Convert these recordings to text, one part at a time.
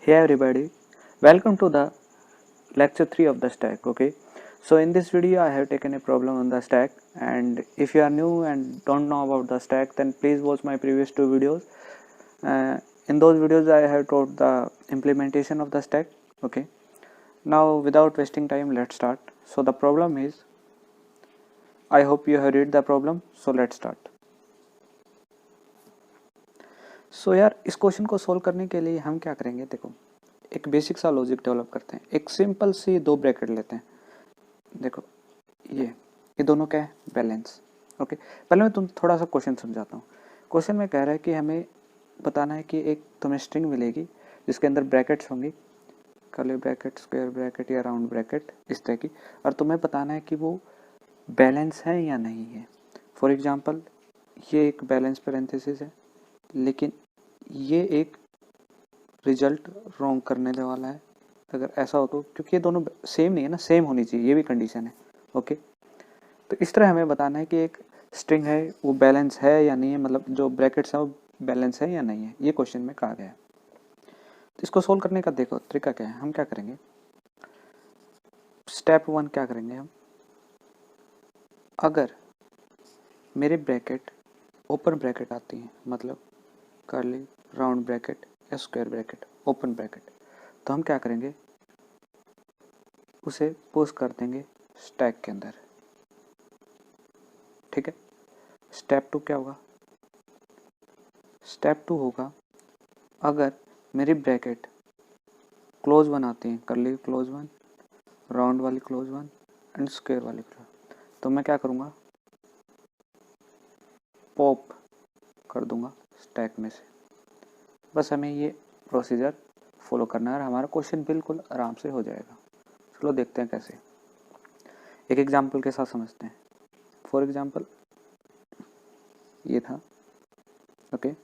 Hey everybody, welcome to the lecture 3 of the stack. Okay, so in this video I have taken a problem on the stack, and if you are new and don't know about the stack, then please watch my previous two videos. In those videos I have taught the implementation of the stack. Okay, now without wasting time, let's start. So the problem is, I hope you have read the problem, so let's start. सो यार इस question को solve करने के लिए हम क्या करेंगे, देखो एक बेसिक सा लॉजिक डेवलप करते हैं। एक सिंपल सी दो ब्रैकेट लेते हैं। देखो ये दोनों क्या है, बैलेंस। ओके, पहले मैं तुम थोड़ा सा क्वेश्चन समझाता हूँ। क्वेश्चन में कह रहा है कि हमें बताना है कि एक तुम्हें स्ट्रिंग मिलेगी जिसके अंदर ब्रैकेट्स होंगी, कर्ली ब्रैकेट, स्क्वायर ब्रैकेट या राउंड ब्रैकेट इस तरह की, और तुम्हें बताना है कि वो बैलेंस है या नहीं है। फॉर एग्जाम्पल ये एक बैलेंस पैरेंथेसिस है, लेकिन ये एक रिजल्ट रॉन्ग करने वाला है अगर ऐसा हो तो, क्योंकि ये दोनों सेम नहीं है ना, सेम होनी चाहिए, ये भी कंडीशन है। ओके, तो इस तरह हमें बताना है कि एक स्ट्रिंग है वो बैलेंस है या नहीं है, मतलब जो ब्रैकेट्स है वो बैलेंस है या नहीं है, ये क्वेश्चन में कहा गया है। तो इसको सोल्व करने का देखो तरीका क्या है। हम क्या करेंगे, स्टेप 1 क्या करेंगे हम, अगर मेरे ब्रैकेट ओपन ब्रैकेट आती है, मतलब कर्ली, राउंड ब्रैकेट या स्क्वायर ब्रैकेट, ओपन ब्रैकेट, तो हम क्या करेंगे, उसे पोस्ट कर देंगे स्टैक के अंदर। ठीक है, स्टेप 2 क्या होगा, स्टेप 2 होगा अगर मेरी ब्रैकेट क्लोज वन आती है, कर्ली क्लोज वन, राउंड वाली क्लोज वन एंड स्क्वायर वाली क्लोज, तो मैं क्या करूँगा, पॉप कर दूंगा स्टैक में से। बस हमें ये प्रोसीजर फॉलो करना है और हमारा क्वेश्चन बिल्कुल आराम से हो जाएगा। चलो देखते हैं कैसे, एक एग्जांपल के साथ समझते हैं। फॉर एग्जांपल ये था, ओके,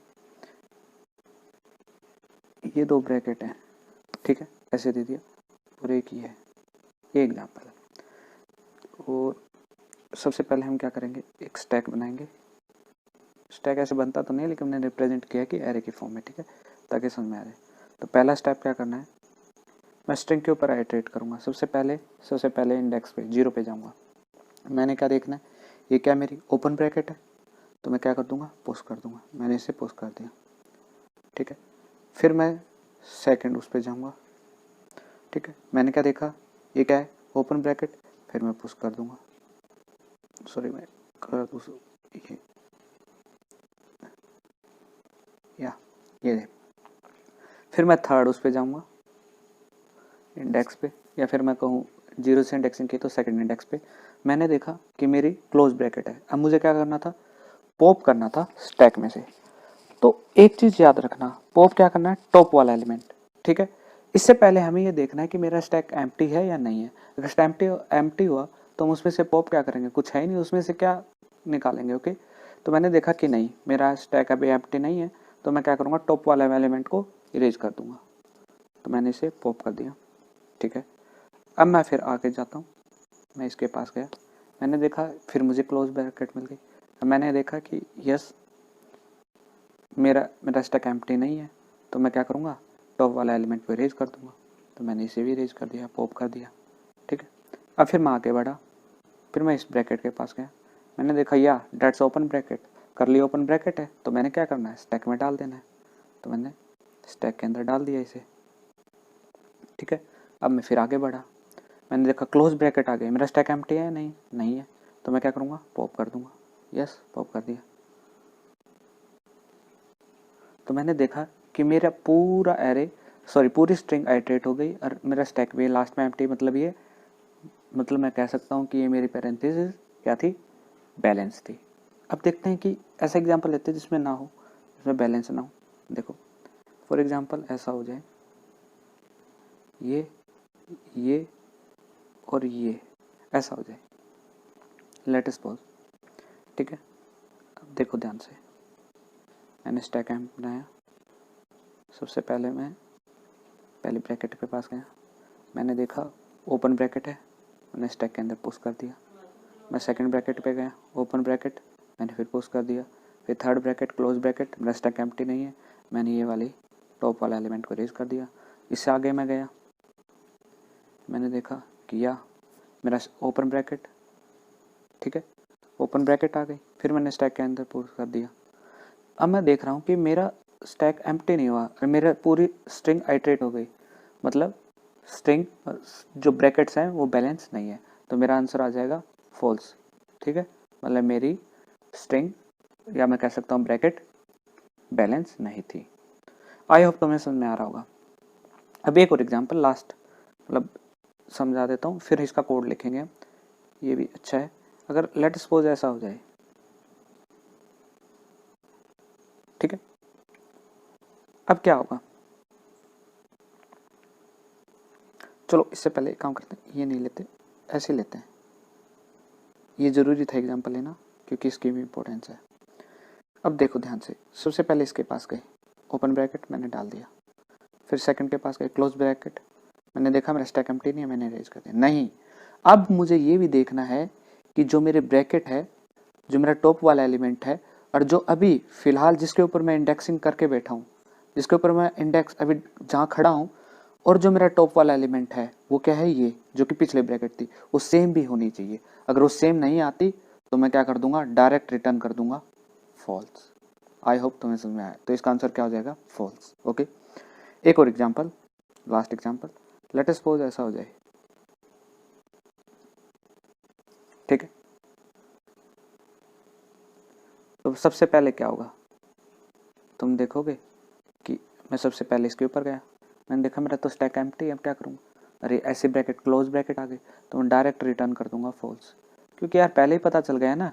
ये दो ब्रैकेट हैं, ठीक है, ऐसे दे दिया, और एक ये है, ये एग्जांपल है। और सबसे पहले हम क्या करेंगे, एक स्टैक बनाएंगे। स्टैक ऐसे बनता तो नहीं, लेकिन मैंने रिप्रेजेंट किया कि एरे की फॉर्म में, ठीक है, ताकि समझ में आ जाए। तो पहला स्टेप क्या करना है, मैं स्ट्रिंग के ऊपर आइटरेट करूँगा। सबसे पहले इंडेक्स पे 0 पे जाऊँगा। मैंने क्या देखना है, ये क्या मेरी ओपन ब्रैकेट है, तो मैं क्या कर दूंगा, पोस्ट कर दूंगा। मैंने इसे पोस्ट कर दिया, ठीक है। फिर मैं सेकंड उस पर जाऊँगा, ठीक है। मैंने क्या देखा, ये क्या है, ओपन ब्रैकेट, फिर मैं पोस्ट कर दूंगा। सॉरी, मैं कर दूँ ये दे। फिर मैं थर्ड उस पर जाऊँगा इंडेक्स पे, या फिर मैं कहूँ 0 से इंडेक्सिंग की तो सेकंड इंडेक्स पे। मैंने देखा कि मेरी क्लोज ब्रैकेट है। अब मुझे क्या करना था, पॉप करना था स्टैक में से। तो एक चीज़ याद रखना, पॉप क्या करना है, टॉप वाला एलिमेंट, ठीक है। इससे पहले हमें ये देखना है कि मेरा स्टैक एम्प्टी है या नहीं है। अगर स्टैक एम्प्टी हुआ तो हम उसमें से पॉप क्या करेंगे, कुछ है ही नहीं, उसमें से क्या निकालेंगे। ओके, तो मैंने देखा कि नहीं, मेरा स्टैक अभी एम्प्टी नहीं है, तो मैं क्या करूँगा, टॉप वाला एलिमेंट को इरेज कर दूंगा। तो मैंने इसे पॉप कर दिया, ठीक है। अब मैं फिर आगे जाता हूँ, मैं इसके पास गया, मैंने देखा, फिर मुझे क्लोज ब्रैकेट मिल गई। अब मैंने देखा कि यस, मेरा स्टैक एम्प्टी नहीं है, तो मैं क्या करूँगा, टॉप वाला एलिमेंट को इरेज कर दूंगा। तो मैंने इसे भी इरेज कर दिया, पॉप कर दिया, ठीक है। अब फिर मैं आगे बढ़ा, फिर मैं इस ब्रैकेट के पास गया, मैंने देखा या डेट्स ओपन ब्रैकेट, करली ओपन ब्रैकेट है, तो मैंने क्या करना है, स्टैक में डाल देना है। तो मैंने स्टैक के अंदर डाल दिया इसे, ठीक है। अब मैं फिर आगे बढ़ा, मैंने देखा क्लोज ब्रैकेट आ गया, मेरा स्टैक एम्प्टी है, नहीं है, तो मैं क्या करूँगा, पॉप कर दूंगा। यस, पॉप कर दिया। तो मैंने देखा कि मेरा पूरा एरे, सॉरी पूरी स्ट्रिंग आइटरेट हो गई और मेरा स्टैक भी लास्ट में एम्प्टी, मतलब मैं कह सकता हूँ कि ये मेरी पैरेंथेसिस क्या थी, बैलेंस थी। अब देखते हैं कि ऐसा एग्जांपल लेते हैं जिसमें ना हो, जिसमें बैलेंस ना हो। देखो फॉर एग्जांपल ऐसा हो जाए, ये और ये ऐसा हो जाए, लेट अस सपोज, ठीक है। अब देखो ध्यान से, मैंने स्टैक एम्प बनाया। सबसे पहले मैं पहले ब्रैकेट के पास गया, मैंने देखा ओपन ब्रैकेट है, मैंने स्टैक के अंदर पोस्ट कर दिया। मैं सेकंड ब्रैकेट पे गया, ओपन ब्रैकेट, मैंने फिर पोस्ट कर दिया। फिर थर्ड ब्रैकेट, क्लोज ब्रैकेट, मेरा स्टैक एम्प्टी नहीं है, मैंने ये वाली टॉप वाला एलिमेंट को इरेज कर दिया। इससे आगे मैं गया, मैंने देखा किया, मेरा ओपन ब्रैकेट, ठीक है, ओपन ब्रैकेट आ गई, फिर मैंने स्टैक के अंदर पुट कर दिया। अब मैं देख रहा हूँ कि मेरा स्टैक एम्प्टी नहीं हुआ, मेरा पूरी स्ट्रिंग आइट्रेट हो गई, मतलब स्ट्रिंग जो ब्रैकेट्स हैं वो बैलेंस नहीं है, तो मेरा आंसर आ जाएगा फॉल्स, ठीक है, मतलब मेरी स्ट्रिंग या मैं कह सकता हूँ ब्रैकेट बैलेंस नहीं थी। आई होप तुम्हें समझ में आ रहा होगा। अब एक और एग्जांपल लास्ट मतलब समझा देता हूँ, फिर इसका कोड लिखेंगे, ये भी अच्छा है। अगर लेट सपोज ऐसा हो जाए, ठीक है, अब क्या होगा, चलो इससे पहले काम करते हैं, ये नहीं लेते, ऐसे लेते हैं, ये जरूरी था एग्जांपल लेना क्योंकि इसकी भी इंपॉर्टेंस है। अब देखो ध्यान से, सबसे पहले इसके पास गए, ओपन ब्रैकेट मैंने डाल दिया, फिर सेकंड के पास गए, क्लोज ब्रैकेट, मैंने देखा मेरा स्टैक एम्प्टी नहीं है, मैंने अरेंज कर दिया। नहीं, अब मुझे ये भी देखना है कि जो मेरे ब्रैकेट है, जो मेरा टॉप वाला एलिमेंट है, और जो अभी फिलहाल जिसके ऊपर मैं इंडेक्सिंग करके बैठा हूँ, जिसके ऊपर मैं इंडेक्स अभी जहाँ खड़ा हूँ, और जो मेरा टॉप वाला एलिमेंट है वो क्या है, ये जो कि पिछले ब्रैकेट थी, वो सेम भी होनी चाहिए। अगर वो सेम नहीं आती तो मैं क्या कर दूंगा, डायरेक्ट रिटर्न कर दूंगा फॉल्स। आई होप तुम्हें समझ में आया, तो इसका आंसर क्या हो जाएगा, फॉल्स। ओके, एक और example, last example, let us suppose ऐसा हो जाए, ठीक है, तो सबसे पहले क्या होगा, तुम देखोगे कि मैं सबसे पहले इसके ऊपर गया, मैंने देखा मेरा तो स्टैक एम्प्टी है, अब क्या करूँगा, अरे ऐसे ब्रैकेट क्लोज ब्रैकेट आ गए, तो मैं डायरेक्ट रिटर्न कर दूंगा फॉल्स, क्योंकि यार पहले ही पता चल गया ना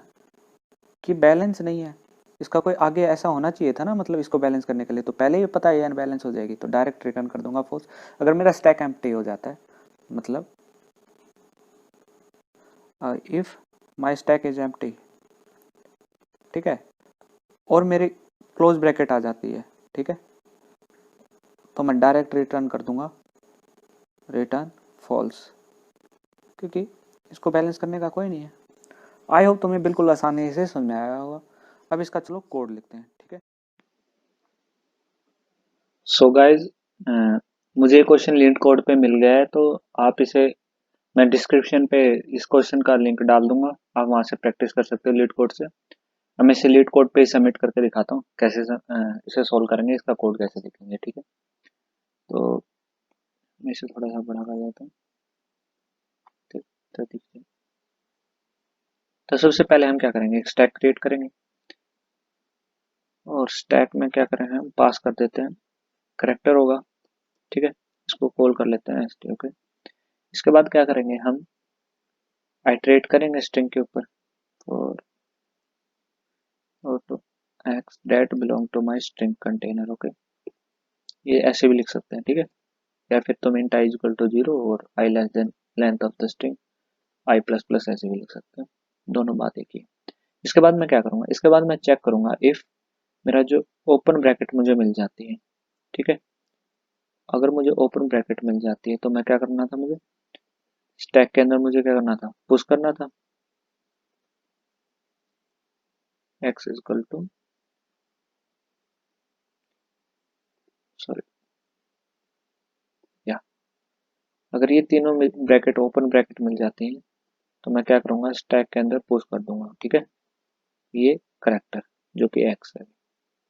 कि बैलेंस नहीं है, इसका कोई आगे ऐसा होना चाहिए था ना, मतलब इसको बैलेंस करने के लिए, तो पहले ही पता है अनबैलेंस हो जाएगी, तो डायरेक्ट रिटर्न कर दूंगा फॉल्स। अगर मेरा स्टैक एम्प्टी हो जाता है, मतलब if my stack is empty, ठीक है, और मेरी क्लोज ब्रैकेट आ जाती है, ठीक है, तो मैं डायरेक्ट रिटर्न कर दूंगा रिटर्न फॉल्स, क्योंकि इसको बैलेंस करने का कोई नहीं है। आई होप तुम्हें बिल्कुल आसानी से समझ में आया होगा। अब इसका चलो कोड लिखते हैं, ठीक है। सो गाइज, मुझे क्वेश्चन लीड कोड पे मिल गया है, तो आप इसे, मैं डिस्क्रिप्शन पे इस क्वेश्चन का लिंक डाल दूंगा, आप वहां से प्रैक्टिस कर सकते हो लीड कोड से। हम इसे लीड कोड पे सबमिट करके दिखाता हूँ कैसे इसे सॉल्व करेंगे, इसका कोड कैसे लिखेंगे, ठीक है। तो मैं इसे थोड़ा सा बड़ा कर देता हूँ, ठीक, तो देखिए, तो सबसे पहले हम क्या करेंगे, एक स्टैक क्रिएट करेंगे, और स्टैक में क्या करेंगे, हम पास कर देते हैं करेक्टर होगा, ठीक है, इसको कॉल कर लेते हैं एसटी, ओके। इसके बाद क्या करेंगे, हम आइटरेट करेंगे स्ट्रिंग के ऊपर, और तो x date belong to my string container, okay, ये ऐसे भी लिख सकते हैं, ठीक है, या फिर तुम इंट आई इक्वल टू 0 और i less than length of the string i plus plus, ऐसे भी लिख सकते हैं, दोनों बात एक ही है। इसके बाद मैं क्या करूंगा, इसके बाद मैं चेक करूंगा इफ मेरा जो ओपन ब्रैकेट मुझे मिल जाती है, ठीक है, अगर मुझे ओपन ब्रैकेट मिल जाती है तो मैं क्या करना था, मुझे स्टैक के अंदर मुझे क्या करना था, पुश करना था एक्स इक्वल टू, सॉरी, या अगर ये तीनों ब्रैकेट ओपन ब्रैकेट मिल जाती हैं तो मैं क्या करूंगा, स्टैक के अंदर पुश कर दूंगा, ठीक है, ये करेक्टर जो कि एक्स है,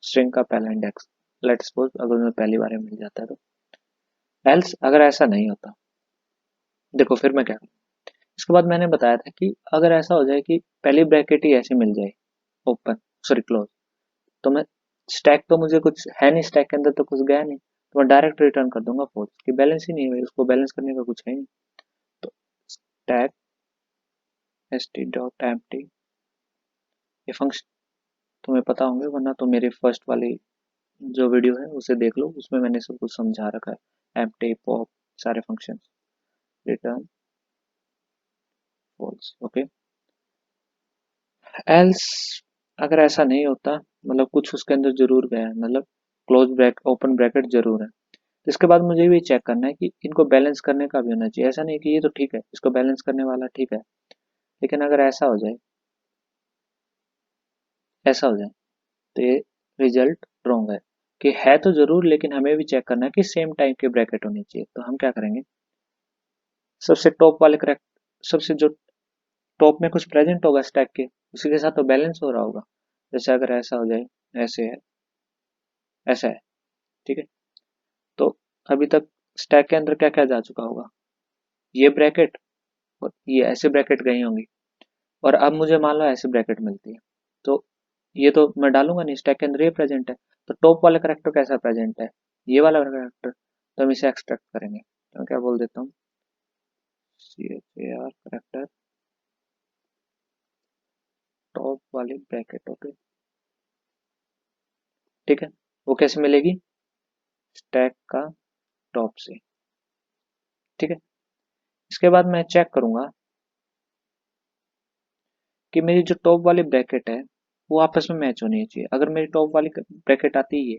स्ट्रिंग का पहला इंडेक्स, लेट सपोज अगर मुझे पहली बार मिल जाता है तो। एल्स अगर ऐसा नहीं होता, देखो फिर मैं क्या करूँ, इसके बाद मैंने बताया था कि अगर ऐसा हो जाए कि पहली ब्रैकेट ही ऐसे मिल जाए ओपन, सॉरी क्लोज, तो मैं स्टैक तो मुझे कुछ है नहीं, स्टैक के अंदर तो कुछ गया नहीं, तो मैं डायरेक्ट रिटर्न कर दूंगा फॉल्स, कि बैलेंस ही नहीं है, उसको बैलेंस करने का कुछ है नहीं। तो stack S T dot empty, ये फंक्शन तुम्हें पता होंगे, वरना तो मेरे फर्स्ट वाली जो वीडियो है उसे देख लो, उसमें मैंने सब कुछ समझा रखा है, एम्प्टी पॉप सारे function, return false, okay. Else अगर ऐसा नहीं होता, मतलब कुछ उसके अंदर जरूर गया है, मतलब क्लोज ब्रैक ओपन ब्रैकेट जरूर है, तो इसके बाद मुझे भी चेक करना है कि इनको बैलेंस करने का भी होना चाहिए, ऐसा नहीं कि ये तो ठीक है, इसको बैलेंस करने वाला ठीक है, लेकिन अगर ऐसा हो जाए, ऐसा हो जाए तो ये रिजल्ट रॉन्ग है, कि है तो जरूर, लेकिन हमें भी चेक करना है कि सेम टाइप के ब्रैकेट होने चाहिए। तो हम क्या करेंगे, सबसे टॉप वाले करेक्ट, सबसे जो टॉप में कुछ प्रेजेंट होगा स्टैक के, उसी के साथ तो बैलेंस हो रहा होगा। जैसे अगर ऐसा हो जाए, ऐसे है, ऐसा है, ठीक है। तो अभी तक स्टैक के अंदर क्या क्या जा चुका होगा, ये ब्रैकेट और ये ऐसे ब्रैकेट गई होंगी, और अब मुझे मान लो ऐसे ब्रैकेट मिलती है, तो ये तो मैं डालूंगा नहीं, स्टैक के अंदर ये प्रेजेंट है, तो टॉप वाला करेक्टर कैसा प्रेजेंट है, ये वाला करेक्टर, तो हम इसे एक्सट्रैक्ट करेंगे। तो मैं क्या बोल देता हूँ, CHAR करेक्टर टॉप वाली ब्रैकेट, ओके, ठीक है। वो कैसे मिलेगी, स्टैक का टॉप से, ठीक है। इसके बाद मैं चेक करूंगा कि मेरी जो टॉप वाली ब्रैकेट है वो आपस में मैच होनी चाहिए। अगर मेरी टॉप वाली ब्रैकेट आती है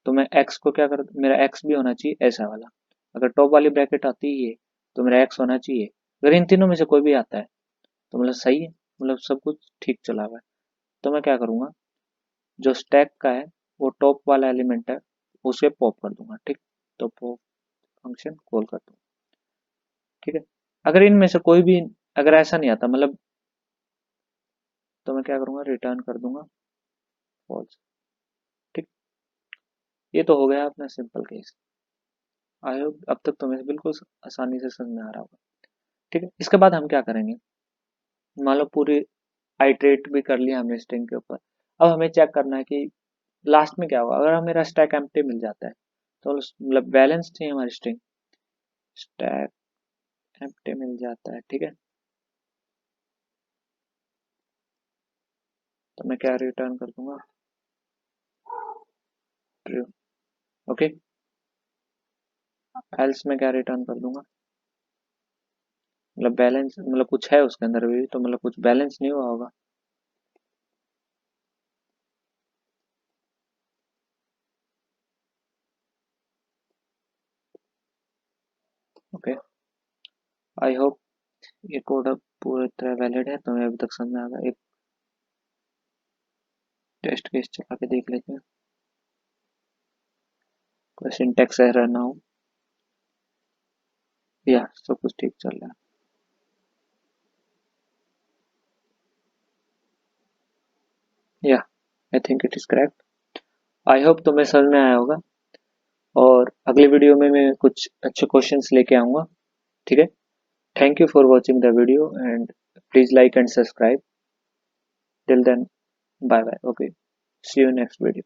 तो मैं एक्स को क्या कर, मेरा एक्स भी होना चाहिए ऐसा वाला। अगर टॉप वाली ब्रैकेट आती है तो मेरा एक्स होना चाहिए। अगर इन तीनों में से कोई भी आता है तो मतलब सही है, मतलब सब कुछ ठीक चला हुआ है। तो मैं क्या करूंगा, जो स्टैक का है वो टॉप वाला एलिमेंट है, उसे पॉप कर दूंगा, ठीक। तो पॉप फंक्शन कॉल कर दूंगा, ठीक है। अगर इनमें से कोई भी, अगर ऐसा नहीं आता मतलब, तो मैं क्या करूंगा, रिटर्न कर दूंगा फॉल्स, ठीक। ये तो हो गया अपना सिंपल केस। आई होप अब तक तुम्हें बिल्कुल आसानी से समझ में आ रहा होगा, ठीक है। इसके बाद हम क्या करेंगे, मान लो पूरी आइटरेट भी कर लिया हमने स्ट्रिंग के ऊपर। अब हमें चेक करना है कि लास्ट में क्या होगा। अगर हमें मेरा स्टैक एम्प्टी मिल जाता है तो मतलब बैलेंस थी हमारी स्ट्रिंग, स्टैक एम्प्टी मिल जाता है, ठीक है। तो मैं क्या रिटर्न कर दूंगा, ट्रू, ओके। एल्स में क्या रिटर्न कर दूंगा, मतलब बैलेंस, मतलब कुछ है उसके अंदर भी, तो मतलब कुछ बैलेंस नहीं हुआ होगा, ओके। आई होप ये कोड अब पूरी तरह वैलिड है, तुम्हें अभी तक समझ में आ गया। एक टेस्ट केस चला के देख लेते हैं, कोई सिंटैक्स एरर ना हो, या सब कुछ ठीक चल रहा है, या I think it is correct. I hope तुम्हें समझ में आया होगा, और अगली वीडियो में मैं कुछ अच्छे क्वेश्चंस लेके आऊंगा, ठीक है। Thank you for watching the video and please like and subscribe. Till then, bye bye, okay, see you next video.